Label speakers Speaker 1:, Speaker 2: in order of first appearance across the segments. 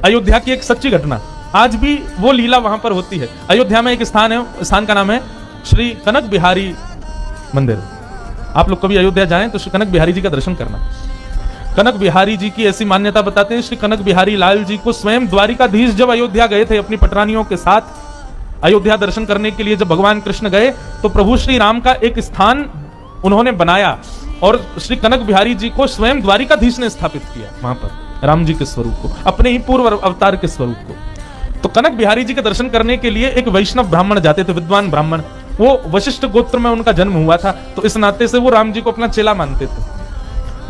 Speaker 1: अयोध्या की एक सच्ची घटना, आज भी वो लीला वहां पर होती है। अयोध्या में एक स्थान है, स्थान का नाम है श्री कनक बिहारी मंदिर। आप लोग कभी अयोध्या जाएं तो श्री कनक बिहारी जी का दर्शन करना। कनक बिहारी जी की ऐसी मान्यता बताते हैं, श्री कनक बिहारी लाल जी को स्वयं द्वारिकाधीश जब अयोध्या गए थे अपनी पटरानियों के साथ अयोध्या दर्शन करने के लिए, जब भगवान कृष्ण गए तो प्रभु श्री राम का एक स्थान उन्होंने बनाया और श्री कनक बिहारी जी को स्वयं द्वारिकाधीश ने स्थापित किया वहां पर राम जी के स्वरूप को, अपने ही पूर्व अवतार के स्वरूप को। तो कनक बिहारी जी के दर्शन करने के लिए एक वैष्णव ब्राह्मण जाते थे, विद्वान ब्राह्मण। वो वशिष्ठ गोत्र में उनका जन्म हुआ था, तो इस नाते से वो राम जी को अपना चेला मानते थे।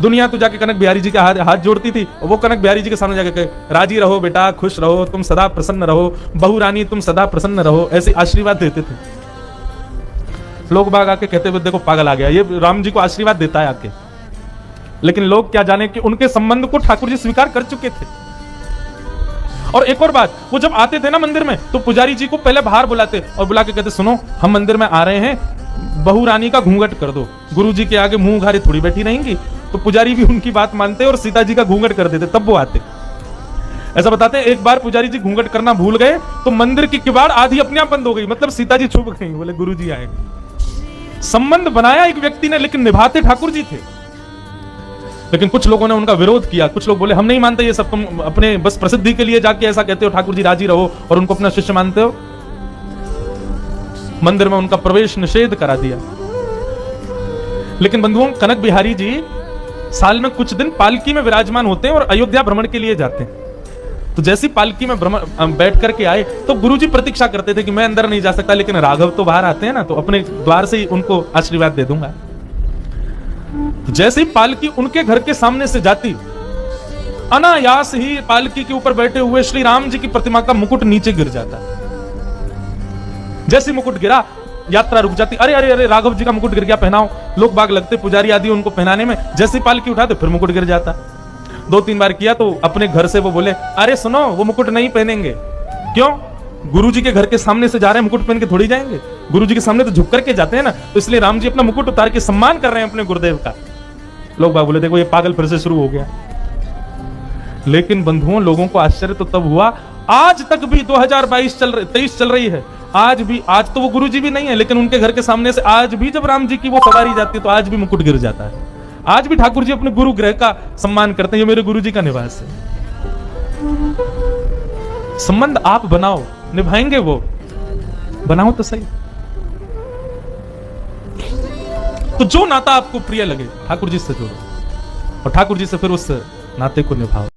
Speaker 1: दुनिया तो जाके कनक बिहारी जी के हाथ जोड़ती थी, वो कनक बिहारी जी के सामने जाके कहे, राजी रहो बेटा, खुश रहो, तुम सदा प्रसन्न रहो, बहु रानी तुम सदा प्रसन्न रहो, ऐसे आशीर्वाद देते थे। लोग बाग आके कहते हुए देखो पागल आ गया, ये राम जी को आशीर्वाद देता है आके। लेकिन लोग क्या जाने कि उनके संबंध को ठाकुर जी स्वीकार कर चुके थे। और एक और बात, वो जब आते थे ना मंदिर में तो पुजारी जी को पहले बाहर बुलाते और बुला के कहते, सुनो हम मंदिर में आ रहे हैं, बहु रानी का घूंघट कर दो। गुरु जी के आगे मुंह घारे थोड़ी बैठी रहेंगी। तो पुजारी भी उनकी बात मानते और सीता जी का घूंघट कर देते, तब वो आते। ऐसा बताते हैं एक बार पुजारी जी घूंघट करना भूल गए तो मंदिर की किवाड़ आधी अपने आप बंद हो गई, मतलब सीता जी छुप गई। बोले गुरु जी आए। संबंध बनाया एक व्यक्ति ने, लेकिन निभाते ठाकुर जी थे। लेकिन कुछ लोगों ने उनका विरोध किया। कुछ लोग बोले हम नहीं मानते ये सब, तुम अपने बस प्रसिद्धि के लिए जाके ऐसा कहते हो, ठाकुर जी राजी रहो और उनको अपना शिष्य मानते हो। मंदिर में उनका प्रवेश निषेध करा दिया। लेकिन बंधुओं, कनक बिहारी जी साल में कुछ दिन पालकी में विराजमान होते हैं और अयोध्या भ्रमण के लिए जाते हैं। तो जैसी पालकी में बैठ करके आए तो गुरुजी प्रतीक्षा करते थे कि मैं अंदर नहीं जा सकता, लेकिन राघव तो बाहर आते हैं ना, तो अपने द्वार से ही उनको आशीर्वाद दे दूंगा। तो जैसे ही पालकी उनके घर के सामने से जाती, अनायास ही पालकी के ऊपर बैठे हुए श्री राम जी की प्रतिमा का मुकुट नीचे गिर जाता। जैसे मुकुट गिरा, यात्रा रुक जाती। अरे अरे अरे, राघव जी का मुकुट गिर गया, पहनाओ। लोग बाग लगते पुजारी आदि उनको पहनाने में, जैसे पालकी उठाते फिर मुकुट गिर जाता। 2-3 बार किया तो अपने घर से वो बोले, अरे सुनो वो मुकुट नहीं पहनेंगे। क्यों? गुरुजी के घर के सामने से जा रहे हैं, मुकुट पहन के थोड़ी जाएंगे। गुरुजी के सामने तो झुक करके जाते हैं ना, तो इसलिए राम जी अपना मुकुट उतार के सम्मान कर रहे हैं अपने गुरुदेव का। लोग बाग बोले देखो ये पागल फिर से शुरू हो गया। लेकिन बंधुओं, लोगों को आश्चर्य तो तब हुआ, आज तक भी 2023 चल रही है, आज भी, आज तो वो गुरुजी भी नहीं है, लेकिन उनके घर के सामने से आज भी जब राम जी की वो सवारी जाती है तो आज भी मुकुट गिर जाता है। आज भी ठाकुर जी अपने गुरु ग्रह का सम्मान करते हैं, ये मेरे गुरु जी का निवास है। संबंध आप बनाओ, निभाएंगे वो, बनाओ तो सही। तो जो नाता आपको प्रिय लगे ठाकुर जी से जोड़ो और ठाकुर जी से फिर उस नाते को निभाओ।